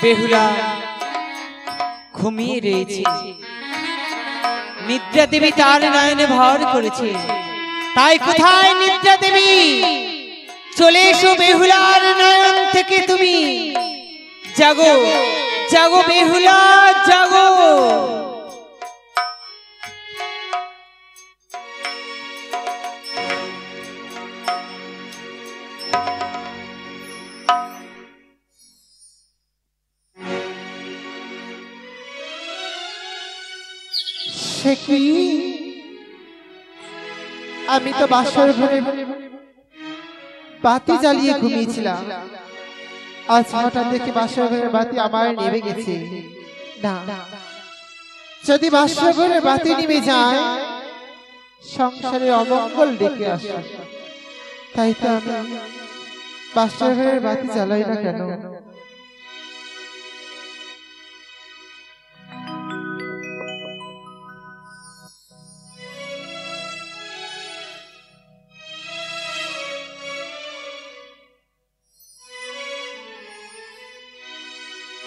বেহুলা ঘুমিয়ে রয়েছে, নিদ্রা দেবী তার নয়নে ভর করেছে। তাই কোথায় নিদ্রা দেবী? চলে এসো বেহুলার নয়ন থেকে তুমি। জাগো জাগো বেহুলা জাগো। আমি তো বাসর ঘরে বাতি জ্বালিয়ে ঘুমিয়েছিলাম, আজ হঠাৎ দেখি বাসর ঘরের বাতি আমার নিভে গেছে। না, যদি বাসর ঘরের বাতি নিভে যায় সংসারে অমঙ্গল ডেকে আসে। তাই তো আমি বাসর ঘরের বাতি জ্বালাই না কেন?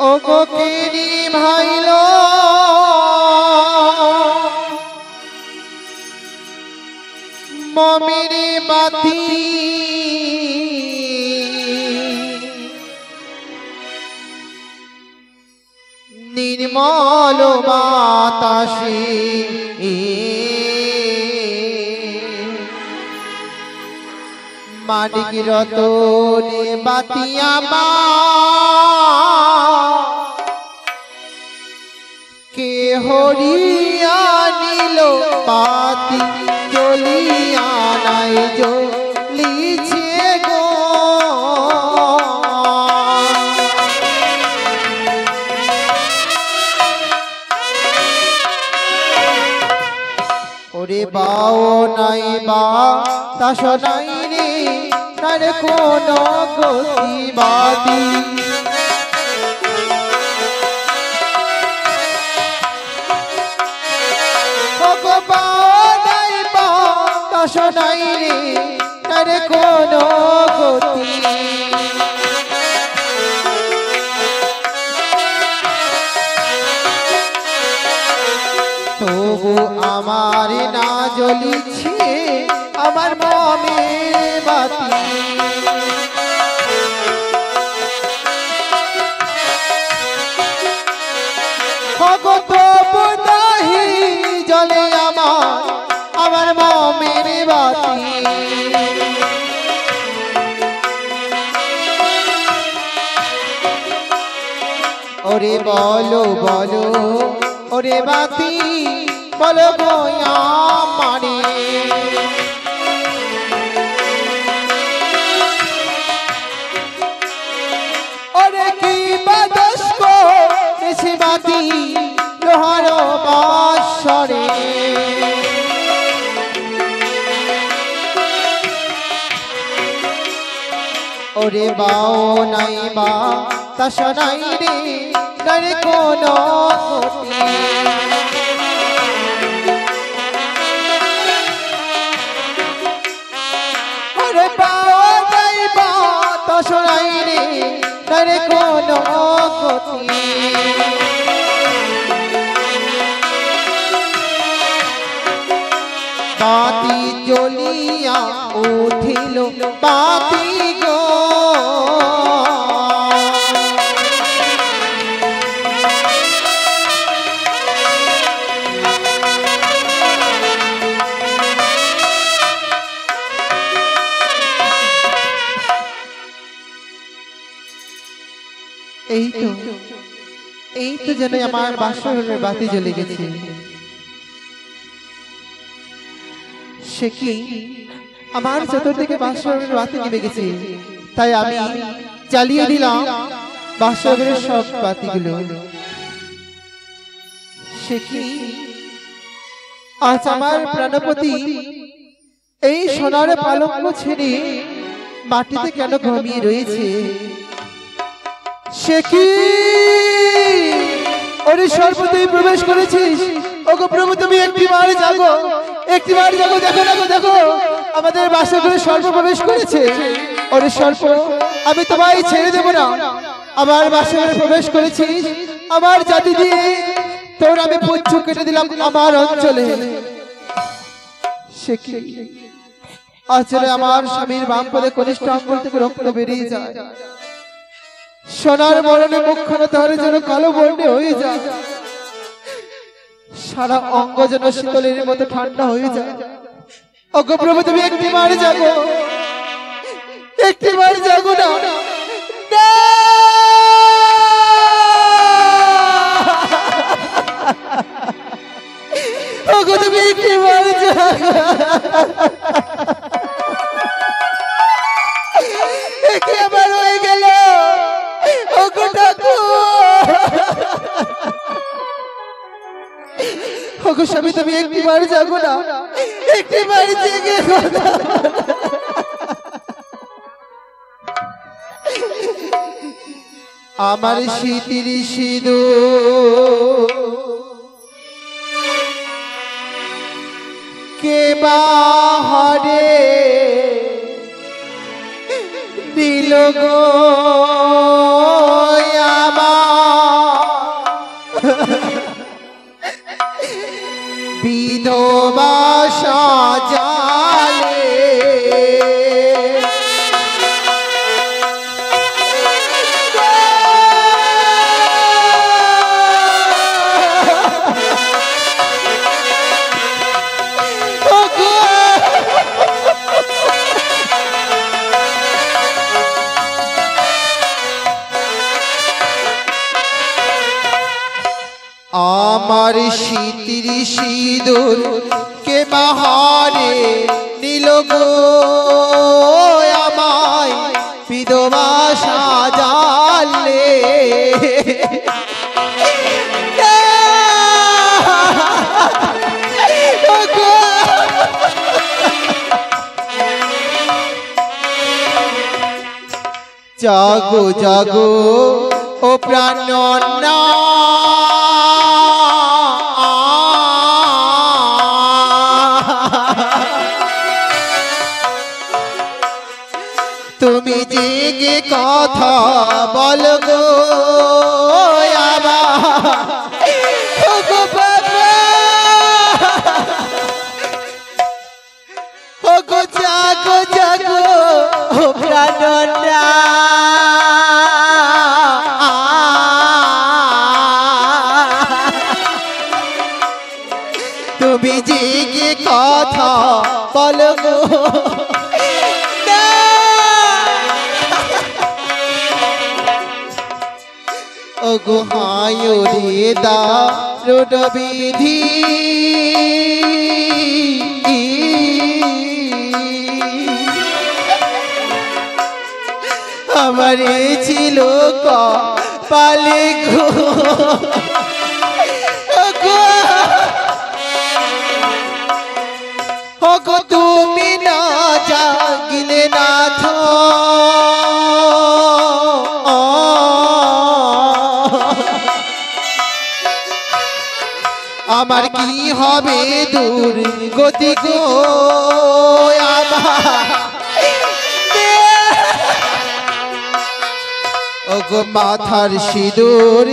ও কোকিনি ভাইলো মমিরি বাতি, নির্মল বাতাসে মানিক রতনে বাতিয়া মা কে হরিয়া নীল পাতি জ্বলিয়া নাই জ্বলিছে গো। ওরে বাও নাই বা তাস নাই রে তার কোন গতিবাদী। নাই রে তার কোন গতি, তবু আমার না জ্বলিছে আমার মনের বাতি। ভগত বুদাহি জ্বলে আমার মনের বাতি। ওরে বলো বলো ওরে বাতি বলো গো আমারে, ওরে কি বাদস করেছে বাতি লোহার বাসরে। ওরে বাও নাই বা তাস নাই রে তার কোন গতি। ওরে বাও নাই বা তাস নাই রে তার কোন গতি। বাতি জ্বলিয়া উঠিল বাতি গো, এই তো যেন আমার বাসর ঘরের বাতি জ্বলে গেছে। সে কি আমার চতুর্দিকে বাসর ঘরের বাতি নিভে গেছে, তাই আমি জ্বালিয়ে দিলাম বাসর ঘরের সব বাতিগুলো। সে কি আজ আমার প্রাণপতি এই সোনার পালঙ্ক ছেড়ে মাটিতে কেন ঘুমিয়ে রয়েছে? সে কি ওরে সর্বতেই প্রবেশ করেছিস? ওগো প্রভু তুমি একটিবার জাগো, একটিবার জাগো, দেখো দেখো দেখো আমাদের বাসর ঘরে সর্ব প্রবেশ করেছে। ওরে সর্প আমি তোমায় ছেড়ে দেব না, আমার বাসরে প্রবেশ করেছিস, আমার জাতি দিয়ে তোর আমি পুচ্ছ কেটে দিলাম আমার অঞ্চলে। সে কি আচলে আমার স্বামীর বাম পদে কনিষ্ঠ আঙ্গুল থেকে রক্ত বেরিয়ে যায়, সোনার মরণে মুখখানা তার যেন কালো বর্ণে হয়ে যায়, সারা অঙ্গ যেন শীতলের মতো ঠান্ডা হয়ে যায়। ওগো প্রভু, তুমি একটিবার জাগো, একটিবার জাগো না। ওগো তুমি একটিবার জাগো, কি আবার হয়ে গেল? ওগো ঠাকুর, ওগো স্বামী, তুমি একটিবার জাগো না, একটিবার জেগে কথা। আমার শীতির সিঁদুর কে বাহারে দিল গো বিধবা সাজালে, আমার শীতির সিঁদুর কে বাহারে নিল গো আমায় বিধবা সাজালে। জাগো জাগো ও প্রাণনা, তুমি জেগে কথা বল গো ওগো জাগো জাগো ও প্রাণনা, তুমি জেগে কথা বল গো। ওগো হায় রে দারুণ বিধি, আমারে ছিল কপালে গো। ওগো তুমি না জাগিলে নাথ, আমার কি হবে দুর্গতি গো। ওগো মাথার সিঁদুর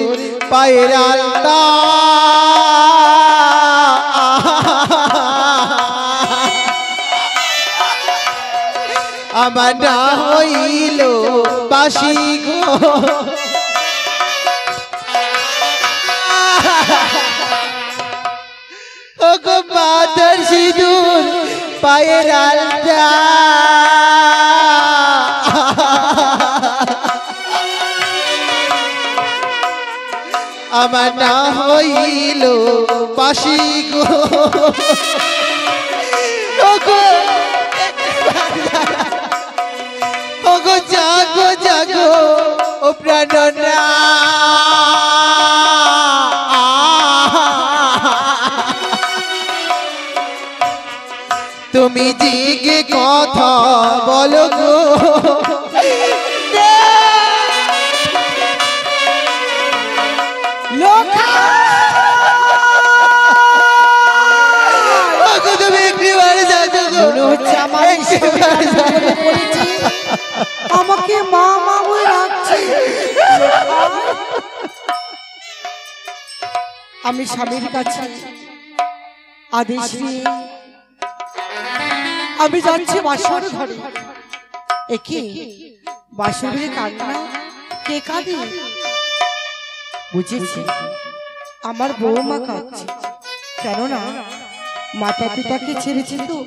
পায়ের আলতা, আমার না হইল বাসি গো। ওগো মাথার সিঁদুর পায়ের আলতা, আমার না হইল বাসি গো। ওগো জাগো জাগো ও প্রাণনা, তুমি জেগে কথা বলো গো। আমাকে মা মা বলে রাখছে। আমি স্বামীর কাছে আদেশ নিয়ে আমি যাচ্ছি বাসর ঘরে। একে বাসর ঘরে কান্না, কে কাঁদে? বুঝেছি, আমার বৌমা কাঁদছে। কেননা মাতা পিতাকে ছেড়েছে তো,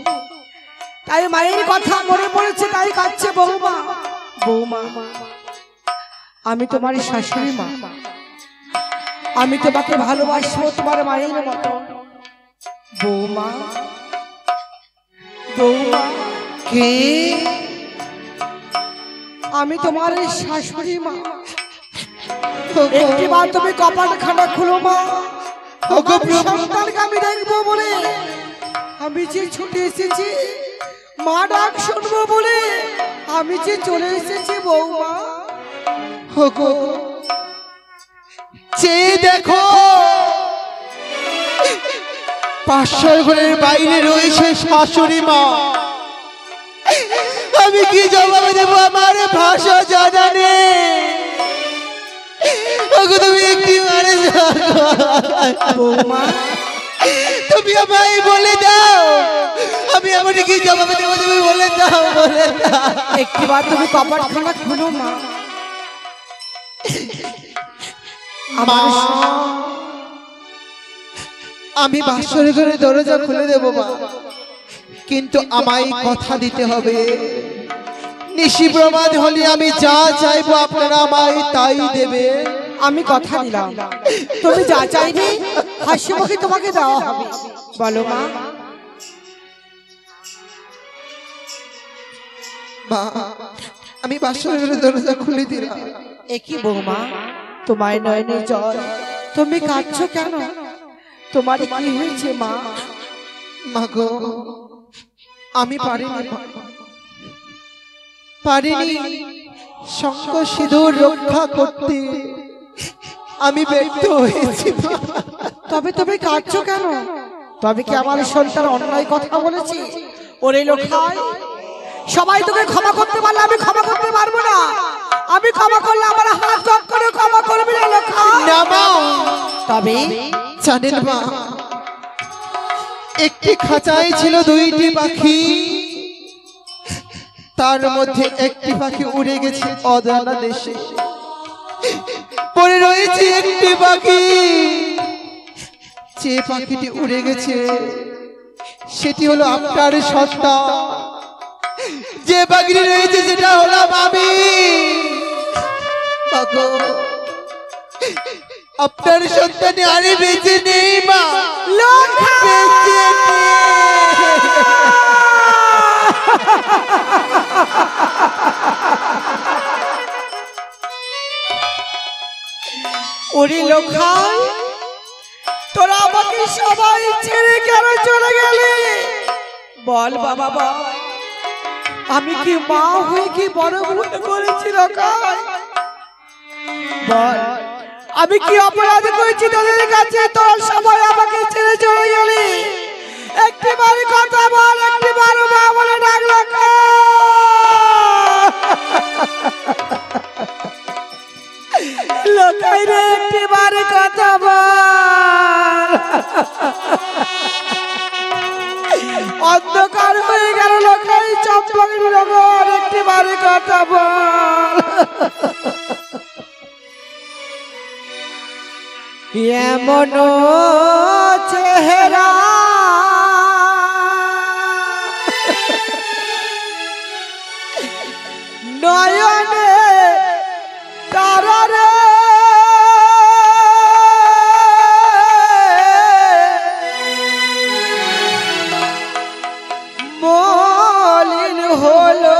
তাই মায়ের কথা মনে পড়েছে, তাই কাঁদছে বৌমা। বৌমা, আমি তোমার শাশুড়ি মা, আমি তোমাকে ভালোবাসবো তোমার মায়ের মতো। বৌমা, বৌমা, কে? আমি তোমার শাশুড়ি মা। একটিবার তুমি কপালখানা খুলো মা। সন্তানকে আমি দেখবো বলে আমি যে ছুটে এসেছি, মা ডাক শুনবো বলে আমি যে চলে এসেছি বৌমা। চেয়ে দেখো, পাশের ঘরের বাইরে রয়েছে শাশুড়ি মা। আমি কি জবাব দেবো? আমার ভাষা জানা নেই। তুমি একটি মারে বৌমা, তুমি আমায় বলে দাও, আমি আমার কি জবাব দেবো? তুমি বলে দাও, বলে দাও। একটিবার তুমি কপালখানা খুলো মা। মা, আমি বাসর ঘরে দরজা খুলে দেবো মা, কিন্তু আমায় কথা দিতে হবে, নিশি প্রমাদ হলে আমি যা চাইবো আপনারা আমায় তাই দেবে। আমি কথা দিলাম, তুমি যা চাইবে হাসি মুখে তোমাকে দেওয়া হবে। বলো মা। মা, আমি বাসর ঘরে দরজা খুলে দিলাম। একই বৌমা, তোমার নয়নে জল, তুমি কাঁদছো কেন? তোমার কি হয়েছে মা? মাগো, আমি পারিনি, পারিনি শঙ্খ সিঁদুর রক্ষা করতে, আমি ব্যর্থ হয়েছি। তবে তুমি কাঁদছো কেন? তবে কি আমার সন্তান অন্যায় কথা বলেছি? ওরে লোখাই, সবাই তোকে ক্ষমা করতে পারলে আমি ক্ষমা করতে পারবো না। আমি ক্ষমা করলে আমার হাত জোড় করে ক্ষমা করবি না লোখাই। না মা, তবে জানেন মা, একটি খাঁচায় ছিল দুইটি পাখি, তার মধ্যে একটি পাখি উড়ে গেছে অজানা দেশে, পড়ে রয়েছে একটি পাখি। যে পাখিটি উড়ে গেছে সেটি হলো আপনার সন্তান, যে পাখিটি রয়েছে সেটা হলাম আমি। আপনার সন্তানে আরে বেঁচে নেই মা, বেঁচে নেই। ওরে লোখাই, তোরা আমাকে সবাই ছেড়ে কেন চলে গেলি? বল বাবা বল, আমি কি মা হয়ে কি বড় ভুল করেছি লোখাই? বল, আমি কি অপরাধ করেছি তোদের কাছে? তোরা সবাই আমাকে ছেড়ে চলে গেলি। একটিবার কথা বল, একটিবার মা বলে ডাক লোখাই। লোখাই রে, একটিবার কথা বল। অন্ধকার হয়ে গেল লোখাই, চম্পকের নগর, একটিবার কথা বল। এমন চেহারা নয়নে তারারে মলিন হলো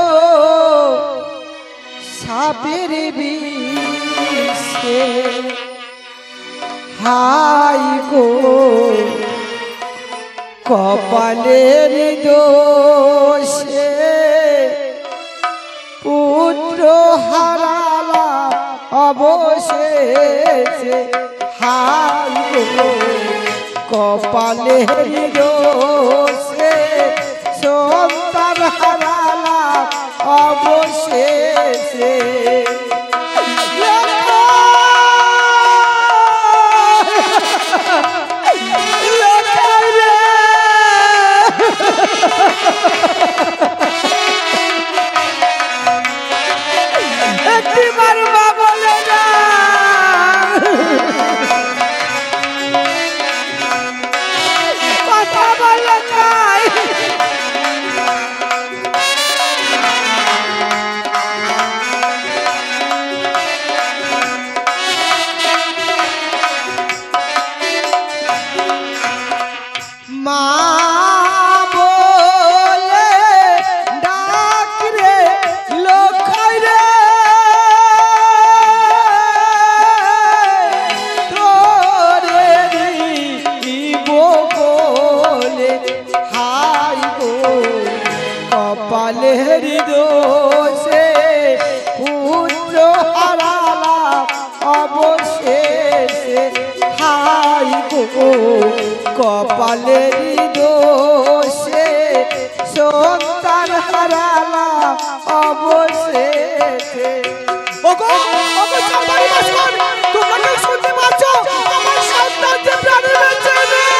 সাপের বিষে। হাই গো কপালের দোষে পুত্র হারালা অবশেষে। হাই গো কপালের দোষে সন্তান হারালা অবশেষে। কপালের দোষে পুত্র হারালাম অবশেষে হাই গো কপালের দোষে সন্তান হারালাম অবশেষে। ওগো ওগো সবাই বসুন, তোমরা কি শুনতে পাচ্ছ? আমার সন্তান যে প্রাণে বেঁচে নেই।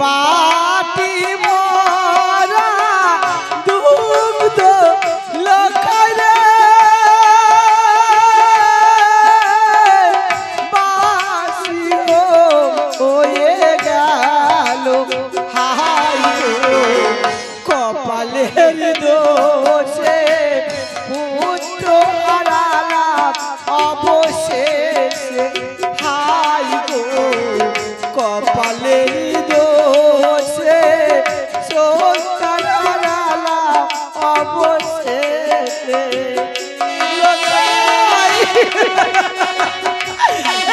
বাটি মরা দুগ্ধ লখারে বাসি হয়ে গেল হাই গো কপালের দোষে পুত্র হারালাম অবশেষে হাই গো কপালের দোষে সন্তান হারালাম অবশেষে।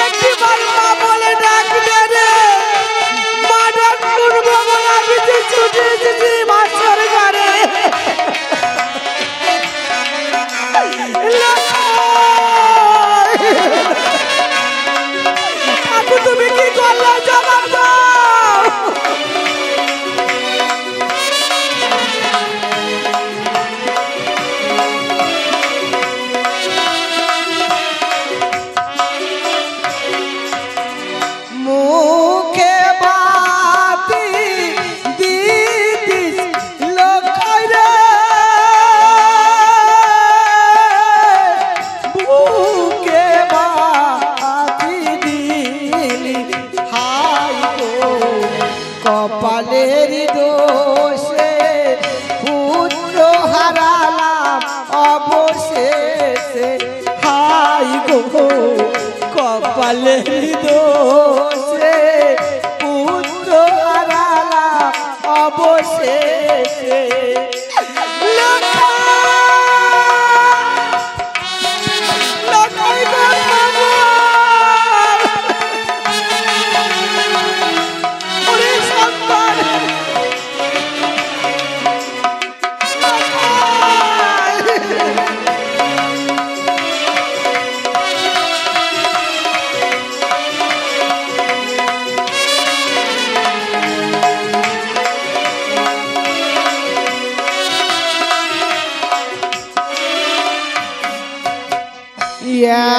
একটিবার মা বলে ডাক দে রে, মা ডাক শুনবো বলে আমি যে ছুটে এসেছি মাছের ঘরে। তুমি কি করলে জবাব দাও। মুখে বাতি দিদিস লোখারে বুকে বাতি দিলি হাই গো কপালের দোষে পুত্র হারালাম অবশেষে হাই গো কপালের দোষে পুত্র হারালাম অবশেষে।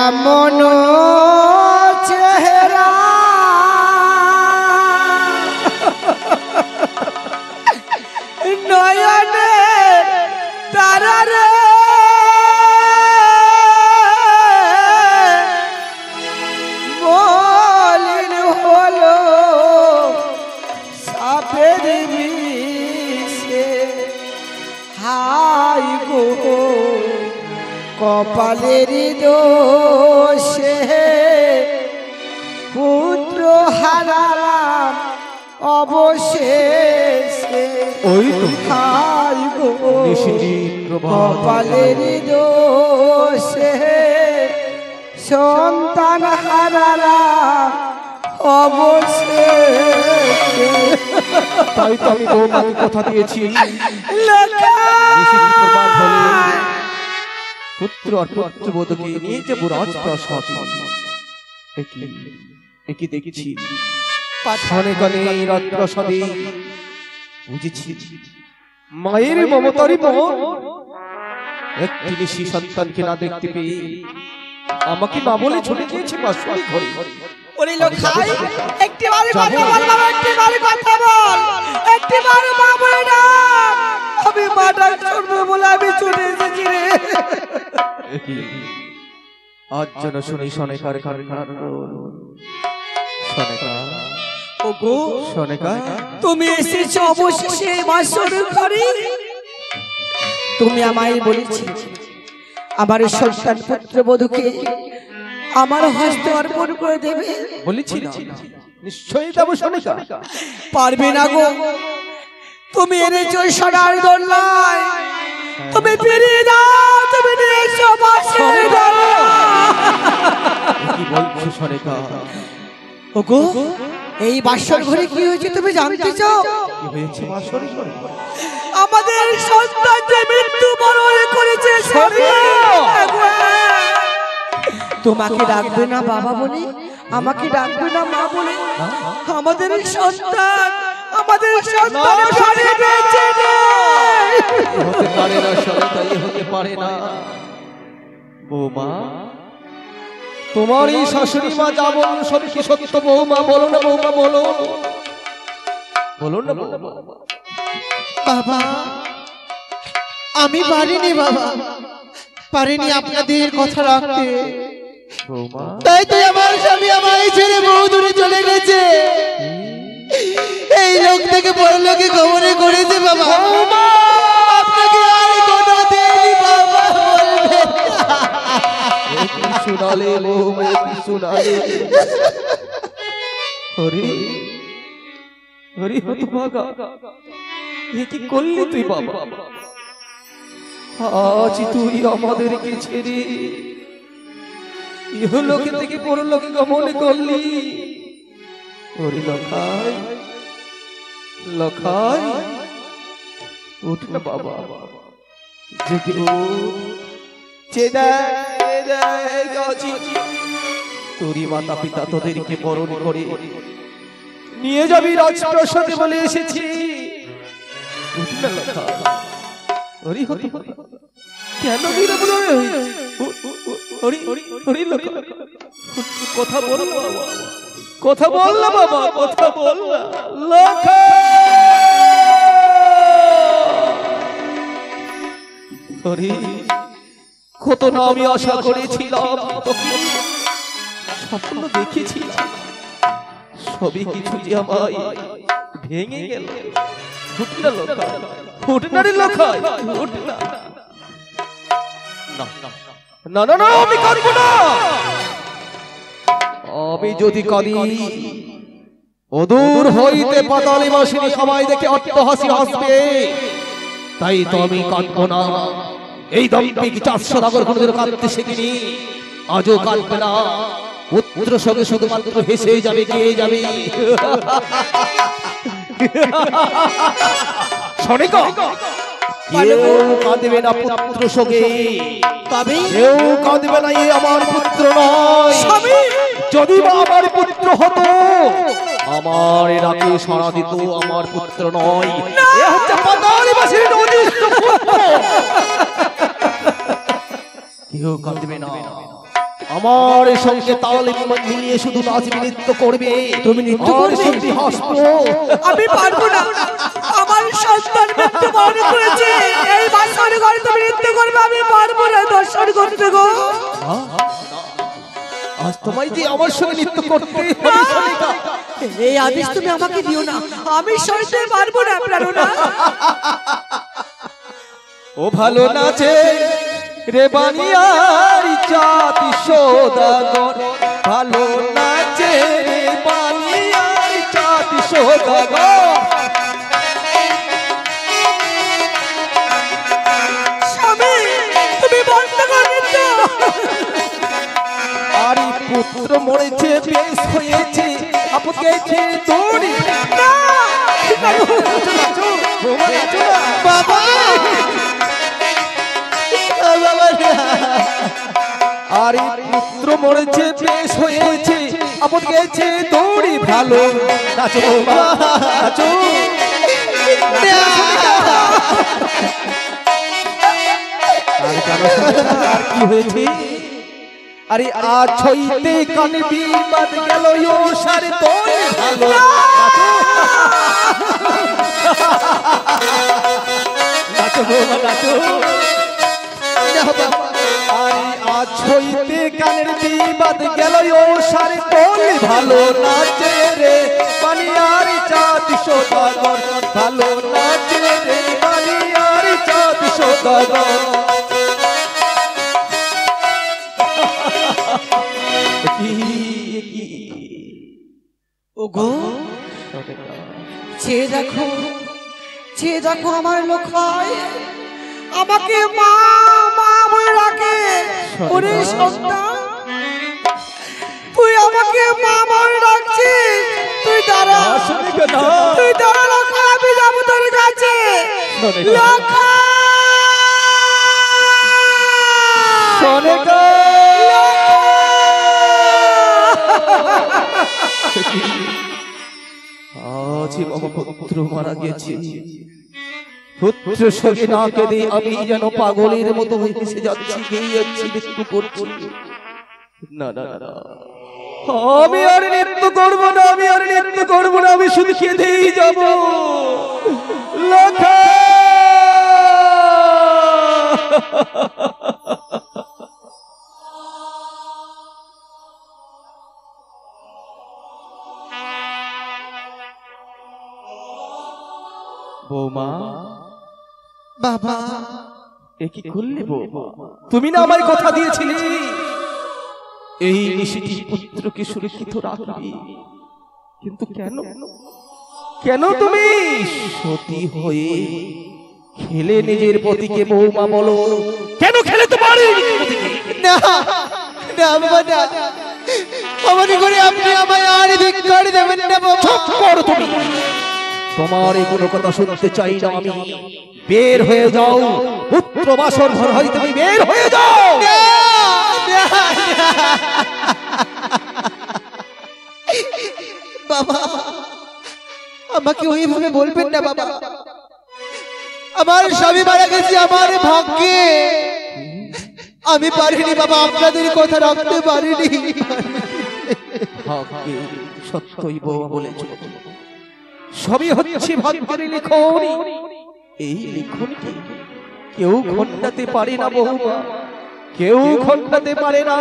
এমন চেহারা নয়নে তারা রে মলিন হলো সাপের বিষে হাই গো কপালের দোষে পুত্র হারালাম অবশেষে ওই তো হাই গো নিশিদির কপালের দোষে সন্তান হারালাম অবশেষে। তাই তো আমি বৌমাকে কথা দিয়েছি পুত্র আর পুত্রবধূকে নিয়ে যাবো রাজপ্রাসাদে। একই দেখেছি ক্ষণে ক্ষণে রাজপ্রাসাদে বুঝেছি মায়ের মমতারই মন একটি নিশি সন্তানকে না দেখতে পেয়ে আমাকে না বলে ছুটে গিয়েছে বাসুরি ঘরে। ওরে লোক খাই একটিবারে কথা বল বাবা, একটিবারে কথা বল, একটিবারে মা বলে না। আমি মা ডাক শুনবো বলে আমি ছুটে এসেছি রে। আজ যেন শুনি সনেকার কান্নার সনেকা। ওগো সনেকা তুমি এসেছো অবশেষে বাসর ঘরে। তুমি আমায় বলেছি আমার সন্তান পুত্রবধূকে আমার হস্তে অর্পণ করে দেবে। বলেছি না নিশ্চয়ই দেবো সনিকা। পারবে না গো, তুমি এনেছো সোনার দোলনায়, তুমি ফিরিয়ে দাও, তুমি নিয়ে এসো বাঁশের দোলনা। কি বলছো সনিকা? ওগো, এই বাসর ঘরে কি হয়েছে তুমি জানতে চাও? কি হয়েছে মা সনিকা? আমাদের সন্তান যে মৃত্যুবরণ করেছে তোমাকে ডাকবে না বাবা বলে, আমাকে ডাকবে না মা বলে, আমাদের সন্তান বেঁচে নেই। হতে পারে না সনিকা, হতে পারে না। বৌমা, তোমার এই শাশুড়ি মা যা বলল সব কি সত্য? বৌমা বলো না, বৌমা বলো, বলো না বৌমা। বাবা, আমি পারিনি বাবা, পারিনি আপনাদের কথা রাখতে। বৌমা, তাই তো আমার স্বামী আমায় ছেড়ে বহু দূরে চলে গেছে। এই লোক থেকে বড় লোকে খবরে করেছে বাবা। আপনাকে আর কোনো দেয়নি বাবা, বলবেন না। কি শুনালে বৌমা, কি শুনালে? হরি হরি হতভাগা, এ কি করলি তুই বাবা? আজ তুই আমাদেরকে ছেড়ে ইহলোকে থেকে পরলোকে গমন করলি। হরি লখাই, লখাই উঠ না বাবা, জেগে তোরই মাতা পিতা তোদেরকে বরণ করে নিয়ে যাবি রাজপ্রাসাদে বলে এসেছি। কেন কথা বল, কথা বল না বাবা, কথা বল না। কত না আমি আশা করেছিলাম, স্বপ্ন দেখেছিলাম, সবই কিছু যে আমায় ভেঙে গেল। উঠ না লখাই, উঠ না রে লখাই, উঠ না। না না না, আমি কাঁদবো না। আমি যদি কাঁদি, অদূর হইতে পাতালে বাসিনী সবাই দেখে অট্টহাসি হাসবে, তাই তো আমি কাঁদবো না। এই দম্পিক 400 নগর কোনদিন কাঁদতে শেখেনি, আজও কাঁদবে না। পুত্র সঙ্গে শুধুমাত্র হেসে যাবে, কে যাবে। সনিকা, কেউ কাঁদবে না পুত্র সঙ্গে, কেউ কাঁদবে না। এ আমার পুত্র নয়। যদি বা আমার পুত্র হতো, আমার রাতে সারা দিত। আমার পুত্র নয়, এ হচ্ছে পাতালবাসীর অদৃষ্ট পুত্র। কেউ কাঁদবে না। আমার সঙ্গে তাল মিলিয়ে শুধু নাচবে, নৃত্য করবে। তুমি নৃত্য করবে, হাসবো। আমি পারবো না, আমার সন্তান মৃত্যুবরণ করেছে, এই বাসর ঘরে তুমি নৃত্য করবে, আমি পারবো না দর্শন করতে গো। আজ তোমায় যে আমার সঙ্গে নৃত্য করতে হবে সনিকা। এই আদেশ তুমি আমাকে দিও না, আমি সইতে পারবো না প্রাণনা। ও ভালো নাচে রে বানিয়ার জাতি সদাগর, ভালো নাচে রে বানিয়ার জাতি সদাগর। স্বামী, তুমি বন্ধ করে দাও। আরে পুত্র মরেছে, বেশ হয়েছে, আপদ গেছে তোরি। না, বাবা, আরে পুত্র মরেছে, বেশ হয়েছে, আপদ গেছে তোরি। ভালো নাচো বাবা, নাচো। আর কি হয়েছে? আরে আজ হইতে কানে বিবাদ গেল ও সারে তোর। ভালো নাচো, নাচো বাবা, নাচো। আরে আজ হইতে কানের বিবাদ গেল ও সারে তোর। ভালো নাচে রে বানিয়ার জাতি সদাগর, ভালো নাচে রে বানিয়ার জাতি সদাগর। যে দেখো আমার লোখাই আমাকে মা মা বলে ডাকে। ওরে সন্তান, তুই আমাকে মা বলে ডাকছিস, তুই দাঁড়া, তুই দাঁড়া লোখা, আমি যাবো তোর কাছে। লোখা সোনেকা, আজ বাবা পুত্র মারা গেছে। পুত্র সঙ্গে না কেঁদে আমি যেন পাগলের মতো ভেসে যাচ্ছি, গেয়ে যাচ্ছি, মৃত্যু করছি। না না না, আমি আর নৃত্য করবো না, আমি আর নৃত্য করবো না, আমি শুধু কেঁদেই যাব। লোখা বৌমা, বাবা এ কি করলে বৌমা? তুমি না আমায় কথা দিয়েছিলে এই নিশিটি পুত্রকে সুরক্ষিত রাখবে, কিন্তু কেন কেন তুমি সতী হয়ে খেলে নিজের পতিকে? বৌমা বলো, কেন খেলে তোমার না না বাবা না, আমাকে করে আপনি আমায় আর ধিক্কার দেবেন না বাবা। চুপ করো তুমি, তোমার এই কোনো কথা শুনতে চাই না আমি। বের হয়ে যাও, পুত্র বাসর ঘর হইতে তুমি বের হয়ে যাও। বাবা আমাকে ওইভাবে বলবেন না বাবা, আমার স্বামী মারা গেছে আমার ভাগ্যে, আমি পারিনি বাবা, আপনাদের কথা রাখতে পারিনি। ভাগ্যে সত্যই বৌমা বলেছ, সবই হচ্ছে ভাগ্যের লিখন। এই লিখনকে কেউ খণ্ডাতে পারে না বৌমা, কেউ খণ্ডাতে পারে না।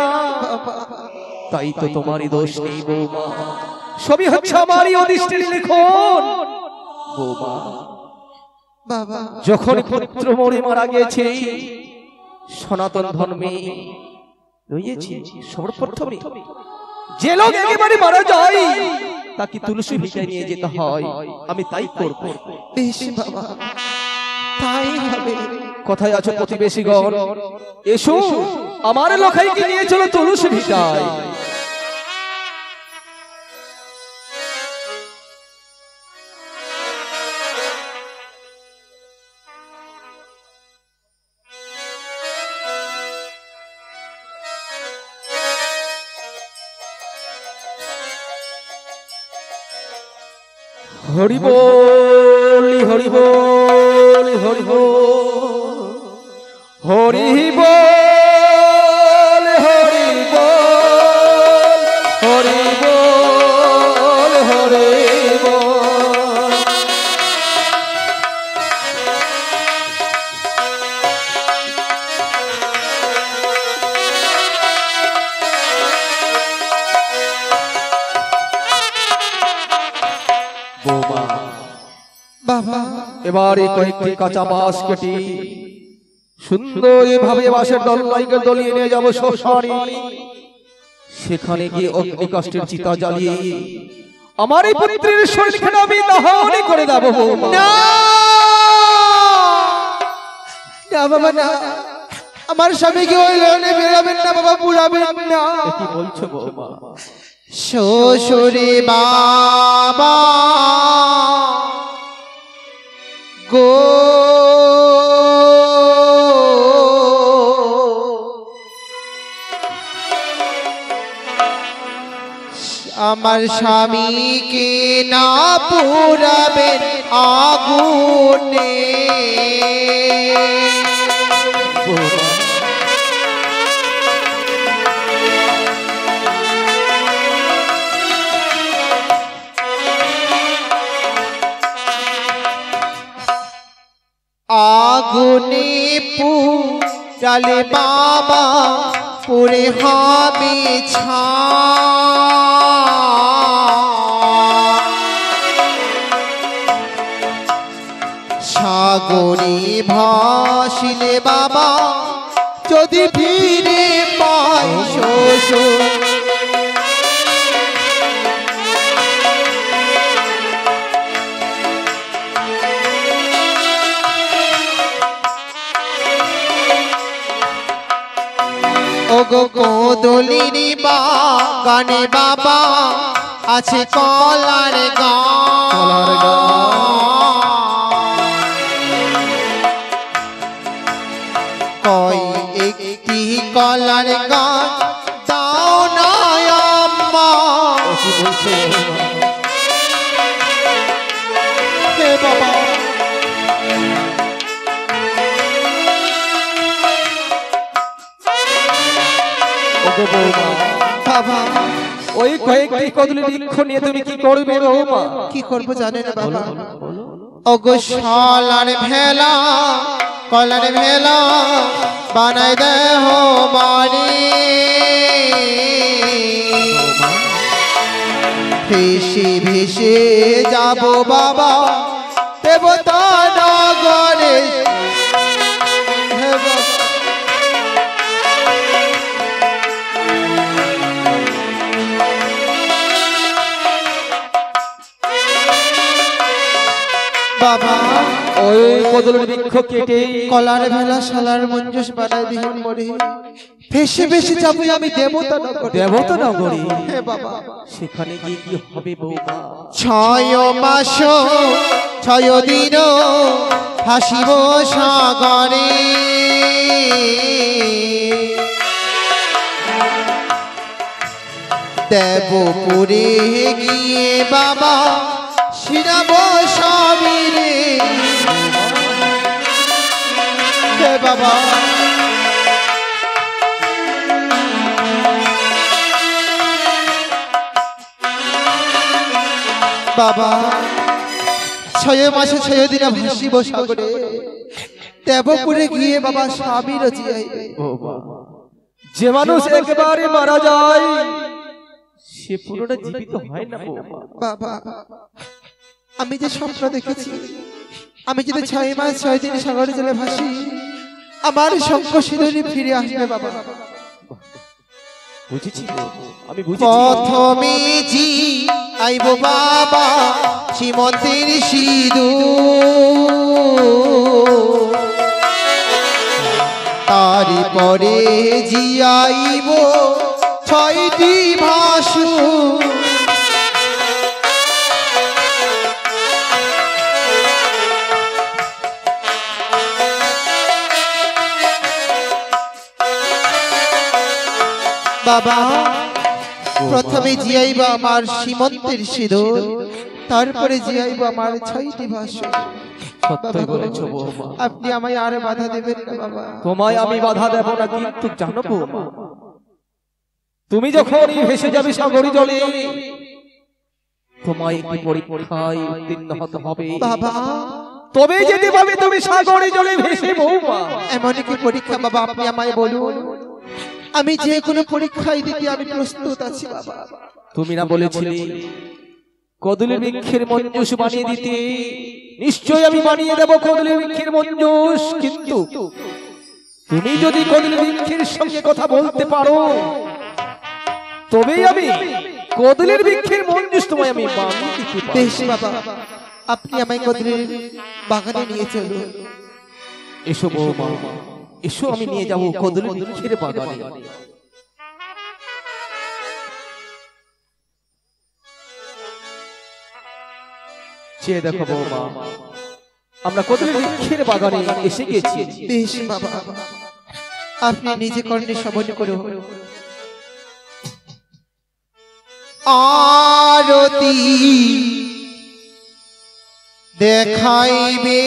তাই তো তোমারই দোষ নেই বৌমা, সবই হচ্ছে আমারই অদৃষ্টের লিখন। বৌমা বাবা যখন পুত্র মরে মারা গেছে, সনাতন ধর্মে রয়েছে সর্বপ্রথমে যে লোক একেবারে মারা যায় তাকে তুলসী ভিটায় নিয়ে যেতে হয়। আমি তাই করব। বেশ বাবা, তাই হবে। কোথায় আছো প্রতিবেশীগণ? এসো, আমার লোখাইকে নিয়ে চলো তুলসী ভিটায়। হরি বল হরি বল হরি বল হরি বল হরি বল হরি বল হরি বল। বৌমা বাবা এবারে কয়েকটি কাঁচা বাঁশ কেটে সুন্দর ভাবে বাঁশের দল্লাইকে দলিয়ে নিয়ে যাবো শ্মশানে। সেখানে গিয়ে অগ্নি কাষ্ঠের চিতা জ্বালিয়ে আমার এই পুত্রের শরীরখানে আমি দহন করে দেব। না না বাবা না, আমার স্বামীকে ওই লড়ে বেরাবেন না বাবা, পুরাবেন না। কি বলছো বৌমা? শ্বশুরে বাবা গো, আমার স্বামীকে না পুরাবেন আগুনে। আগুনে পুরালে বাবা পুরে হবে সাগরে ভাসিলে বাবা যদি ফিরে পাই শ্বশুর। ওগো কোদলিনী বাগানে বাবা আছে কলার কলার গাছ কই একটি কলার গাছ দাও না আম্মা কি বলছো হে বাবা ওগো বৌমা বাবা ওই কয়েকটি কদলি বৃক্ষ নিয়ে তুমি কি করবে বৌমা? কি করবো জানেন বাবা ওগো শালার ভেলা কলার ভেলা বানাই দেহ বাড়ি ভেসে ভেসে যাব বাবা দেবতা নগরে হে বাবা বাবা ওই কদলি বৃক্ষ কেটে কলার ভেলা শালার মঞ্জুস বানাই দিহন মরে ভেসে ভেসে যাবো আমি দেবতা নগরে দেবতা নগরী। হে বাবা সেখানে গিয়ে কি হবে বৌমা? 6 মাস 6 দিন হাসিব সাগরে দেবপুরে গিয়ে বাবা শিরাব স্বামীরে হে বাবা বাবা 6 মাসে 6 দিনে ভাসিব সাগরে দেবপুরে গিয়ে বাবা স্বামীর জিয়াইবে যে মানুষ একেবারে মারা যায় সে পুরোটা জীবিত হয় না বৌমা। বাবা আমি যে স্বপ্ন দেখেছি আমি যদি 6 মাস 6 দিন সাগরে জলে ভাসি আমার শঙ্খ সিঁদুরি ফিরে আসবে বাবা বুঝেছি আমি বুঝেছি। প্রথমে জি আইব বাবা সীমন্তের সিঁদুর তারপরে জি আইব 6টি ভাসুর বাবা প্রথমে জিয়াইব আমার সীমন্তের সিঁদুর তারপরে জিয়াইব আমার 6টি ভাসুর সত্যই বলেছো বৌমা। আপনি আমায় আর বাধা দেবেন না বাবা তোমায় আমি বাধা দেব না, কিন্তু জানো বৌমা তুমি যখন ভেসে যাবে সাগরী জলে তোমায় একটি পরীক্ষায় উত্তীর্ণ হতে হবে বাবা তবে যেতে পারবে তুমি সাগরী জলে ভেসে বৌমা। এমন কি পরীক্ষা বাবা আপনি আমায় বলুন আমি যে কোনো পরীক্ষায় দিতে আমি প্রস্তুত আছি বাবা তুমি না বলেছিলে কদলি বৃক্ষের মঞ্জুস বানিয়ে দিতে? নিশ্চয় আমি বানিয়ে দেব কদলি বৃক্ষের মঞ্জুস, কিন্তু তুমি যদি কদলি বৃক্ষের সঙ্গে কথা বলতে পারো তবেই আমি কদলির বৃক্ষের মঞ্জুস তোমায় আমি বানিয়ে দিতে পারবো। বেশ বাবা আপনি আমায় কদলির বাগানে নিয়ে চলুন এসো বৌমা এসো, আমি নিয়ে যাব কদলি বৃক্ষের বাগানে। চেয়ে দেখো বৌমা আমরা কদলি বৃক্ষের বাগানে এসে গেছি। বেশ বাবা আপনি নিজে কর্ণে শ্রবণ করুন আরতি দেখাইবে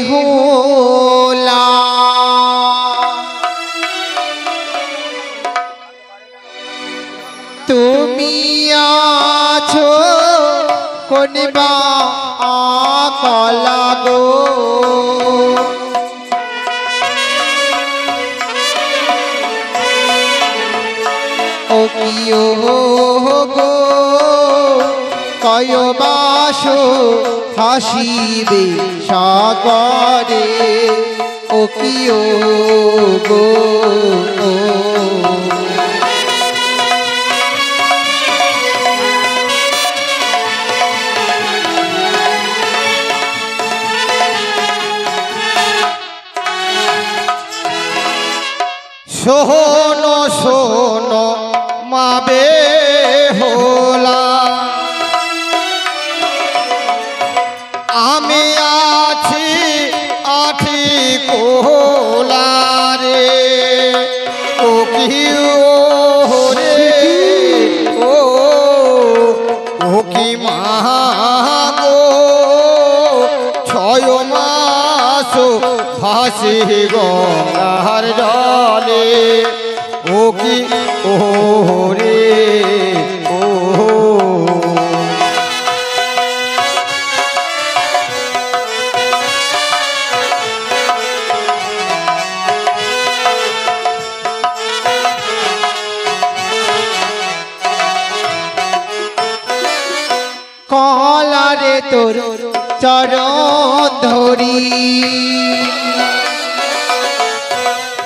হোলা তুমি আছো কোন বা আকলা গো ও কিও গো কয় বাস হাসিবে সাগরে ও কিও গো শোনো শোনো মাবে হোলা, আমি আছি আঠি কোলা রে, ও কি ও রে ও কি মাগো, ছয় মাস ভাসি গঙ্গার জলে, ও কি ও রে ও। কলারে তোর চরণ ধরি,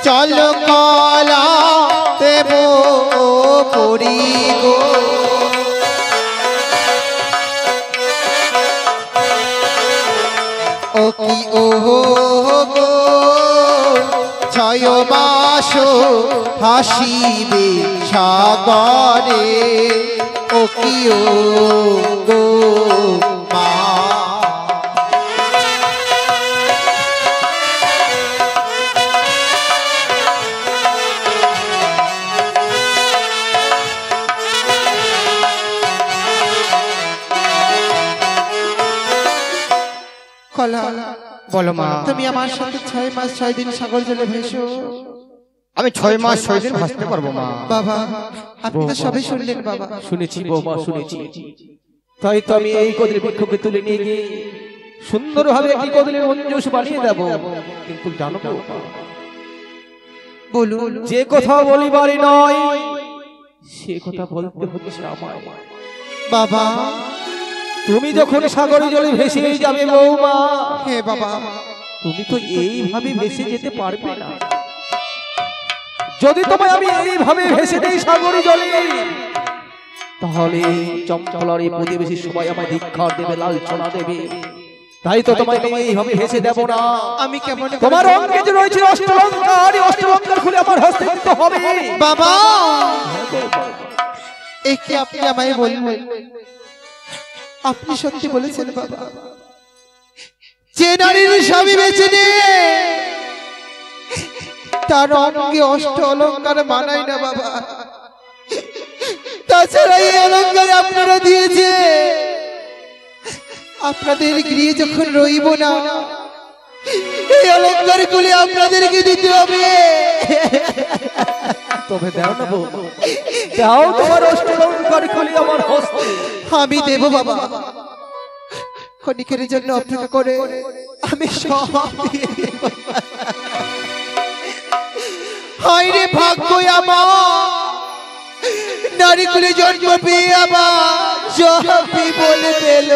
চল কলা দেব পরি গো, ও কি ও গো, ছয় মাস হাসিবে সাগরে, ও কি ও গো মা। কলা বলো মা, তুমি আমার সাথে 6 মাস 6 দিন সাগর জলে ভেসো। আমি 6 মাস 6 দিন ভাসতে পারবো মা। বাবা আপনি তো সবই শুনলেন বাবা। শুনেছি বৌমা শুনেছি, তাই তো আমি এই কদলি বৃক্ষকে তুলে নিয়ে গিয়ে সুন্দরভাবে একটি কদলির মঞ্জুস বানিয়ে দেব। কিন্তু জানো বৌমা, বলুন যে কথা বলিবারই নয় সে কথা বলতে হচ্ছে আমার। বাবা। তুমি যখন সাগরে জলে ভেসে যাবে বৌমা, হে বাবা, তুমি তো এইভাবে ভেসে যেতে পারবে না। যদি তোমায় আমি এইভাবে ভেসে দেই সাগরে জলে, তাহলে চম্পলার এই প্রতিবেশী সবাই আমায় ধিক্কার দেবে, লাঞ্ছনা দেবে। তাই তো তোমায় আমি এইভাবে ভেসে দেব না। আমি কেমন তোমার অঙ্গে যে রয়েছে অষ্টলঙ্কার, এই অষ্টলঙ্কার খুলে আমার হস্তে দিতে হবে। বাবা এই কি আপনি আমায় বললেন? আপনি সত্যি বলেছেন বাবা, যে নারীর স্বামী বেঁচে নেই তার অঙ্গে অষ্ট অলঙ্কার মানায় না বাবা। তাছাড়া এই অলঙ্কার আপনারা দিয়েছে, আপনাদের গৃহে যখন রইব না এই অলঙ্কার গুলি আপনাদেরকে দিতে হবে। তবে দাও না বৌমা, দাও তোমার অষ্টলঙ্কার খুলে আমার হস্তে। আমি দেব বাবা, ক্ষণিকের জন্য অপেক্ষা করে আমি সব দিয়ে দেব। হায় রে ভাগ্য আমার, নারী কুলে জন্ম পেয়ে আমার সবই বলে পেল।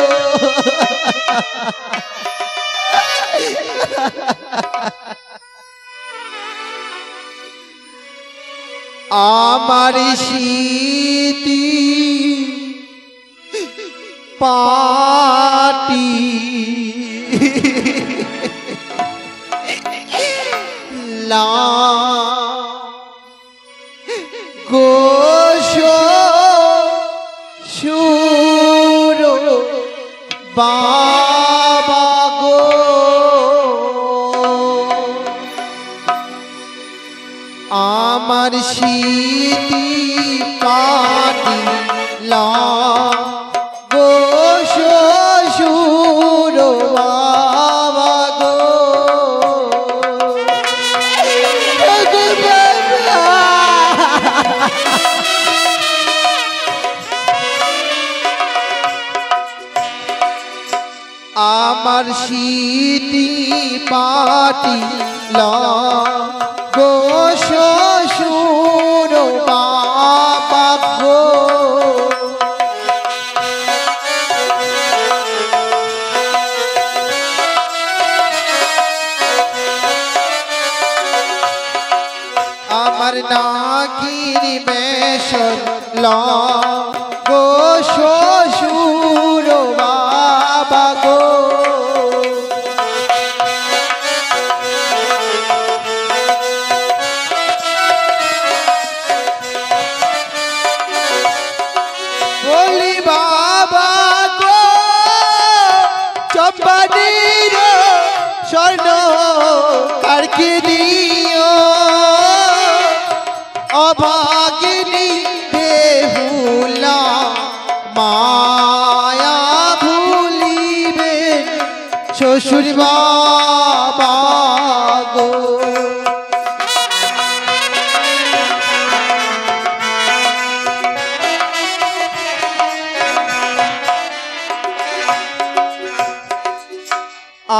আমার স্মৃতি পাটি লা গোশ সুর বাবা গো, আমার স্মৃতি পাটি লা গোশ সুর বাবা গো, আমার স্মৃতি পাটি লা গোশ সুর বাবা গো, আমার নাকির বেশন লা গোশ সুর বাবা গো, চম্পানের স্বর্ণ কারকে দিও অভাগিনী বেহুলা মায়া ভুলিবে শ্বশুর বাবা গো।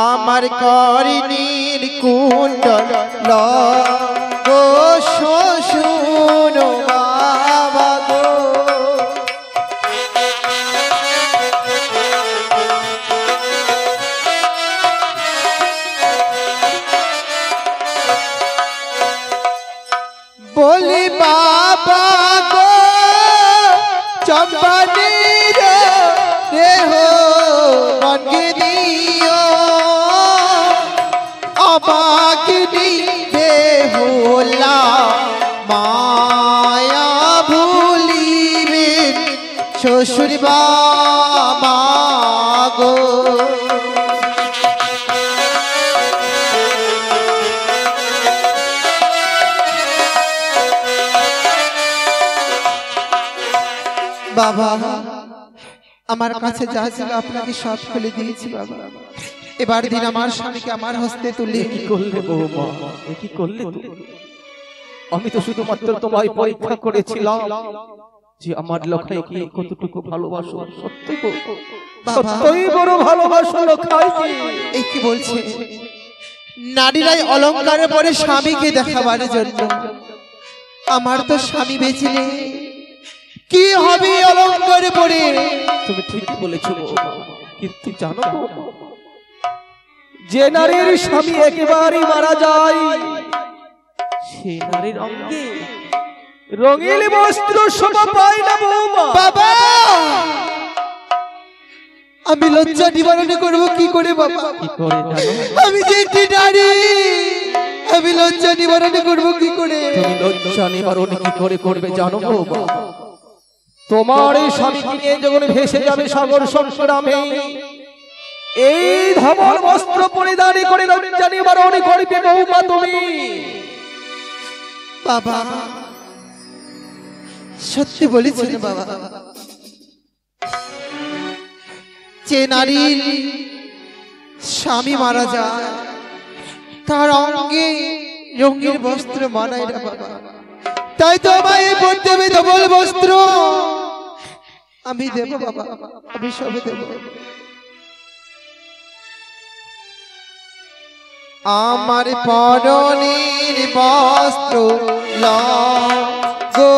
আমার করিনীর কুণ্ডল গো শ্বশুর বাবা গো। বলি বাবা গো চম্পানের দেহ মনকে দিও অবাগিনী বেহুলা মায়া ভুলিবে শ্বশুর বাবা গো। বাবা আমার কাছে যা ছিল আপনাকে সব খুলে দিয়েছি বাবা। এবার দিন আমার স্বামীকে আমার হস্তে তুলে। কি করলে বৌমা, এ কি করলে তুমি? আমি তো শুধুমাত্র তোমায় পরীক্ষা করেছিলাম যে আমার লখাই কি কতটুকু ভালোবাসো। সত্যই বড় ভালোবাসো লখাই। এই কি বলছে? নারীরাই অলংকারে পরে স্বামীকে দেখাবার জন্য। আমার তো স্বামী বেঁচে নেই, কি হবে অলংকারে পরে? তুমি ঠিকই বলেছো বৌমা, কিন্তু জানো তো যে নারীর স্বামী একেবারেই মারা যায় সে নারীর অঙ্গে রঙিন বস্ত্র শোভা পায় না বৌমা। বাবা আমি লজ্জা নিবারণ করব কি করে বাবা? কি করে জানো? আমি যে একটি নারী, আমি লজ্জা নিবারণ করব কি করে? তুমি লজ্জা নিবারণ কি করে করবে জানো বৌমা? তোমার এই স্বামীকে নিয়ে যখন ভেসে যাবে সাগর সংগ্রামে এই ধবল বস্ত্র পরিধান করে লজ্জা নিবারণ করবে বৌমা তুমি। বাবা সত্যি বলেছেন বাবা। যে নারীর স্বামী মারা যায় তার অঙ্গে রঙিন বস্ত্র মানায় না বাবা। তাই তো আমায় পড়তে হবে ধবল বস্ত্র। আমি দেব বাবা, আমি সবে দেব। আমার পরনের বস্ত্র গো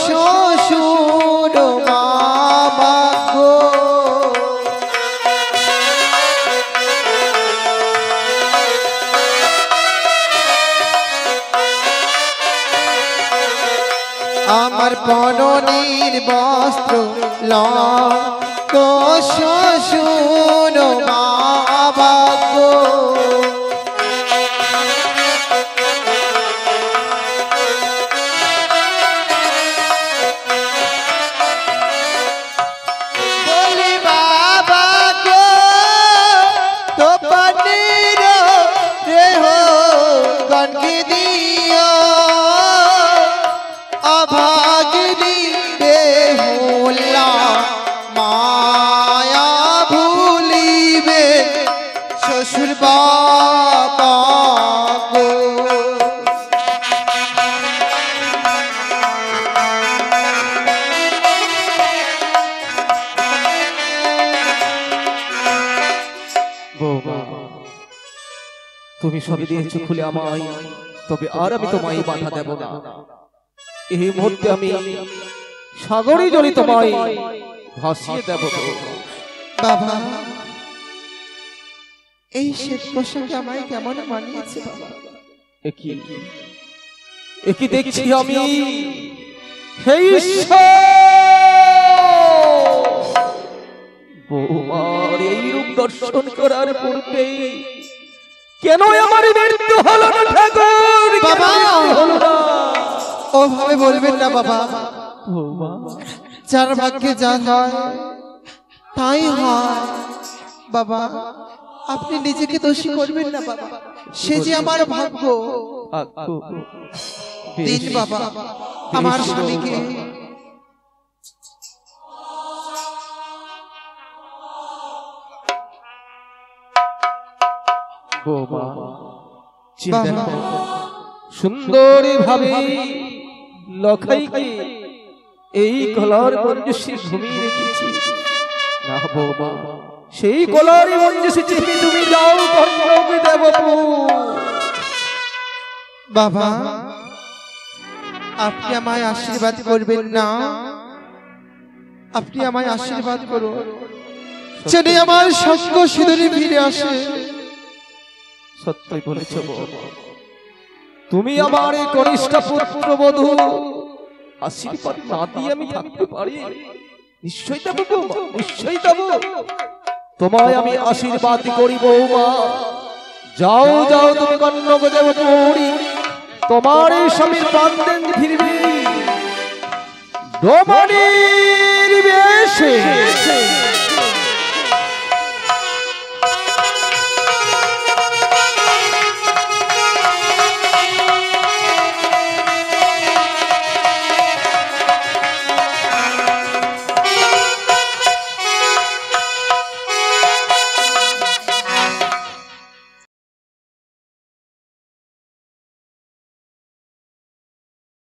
শ্বশুর বাবা গো। আমার পরনের বস্ত্র গো শ্বশুর বাবা গো। অভাগিনী বেহুলা মায়া ভুলিবে শ্বশুর বাবা গো। বৌমা তুমি সবই দিয়েছো খুলে আমায়, তবে আর আমি তোমায় বাধা দেব না। এই মুহূর্তে আমি সাগরে জলে তোমায় ভাসিয়ে দেব বাবা। এই শ্বেত পোশাকে আমায় কেমন মানিয়েছে বাবা। একই দেখছি আমি। হে ঈশ্বর, বৌমার এই রূপ দর্শন করার পূর্বে কেন আমার মৃত্যু হলো না ঠাকুর? বাবা ওভাবে বলবেন না বাবা। যার ভাগ্যে যা হয় তাই হয় বাবা আপনি নিজেকে দোষী করবেন না বাবা, সে যে আমার ভাগ্য। দিন বাবা আমার স্বামীকে। সুন্দরী ভাবে লখাইকে এই কলার মঞ্জুষে ঘুমিয়ে রেখেছি না বৌমা, সেই কলারই মঞ্জুষে চেপে তুমি যাও কর্ণকে দেবপুর। বাবা আপনি আমায় আশীর্বাদ করবেন না? আপনি আমায় আশীর্বাদ করুন যেন আমার সঙ্গ সিঁদুরে ফিরে আসে। সত্যই বলেছ বৌমা, তুমি আমার এই কনিষ্ঠ পুত্রবধূ, আশীর্বাদ না দিয়ে আমি থাকতে পারি? নিশ্চয়ই দেব বৌমা, নিশ্চয়ই দেব। তোমায় আমি আশীর্বাদ করি বৌমা। যাও যাও তুমি কন্যক দেবপুরী, তোমার এই স্বামীর প্রাণ ফিরবি রমণীর বেশে।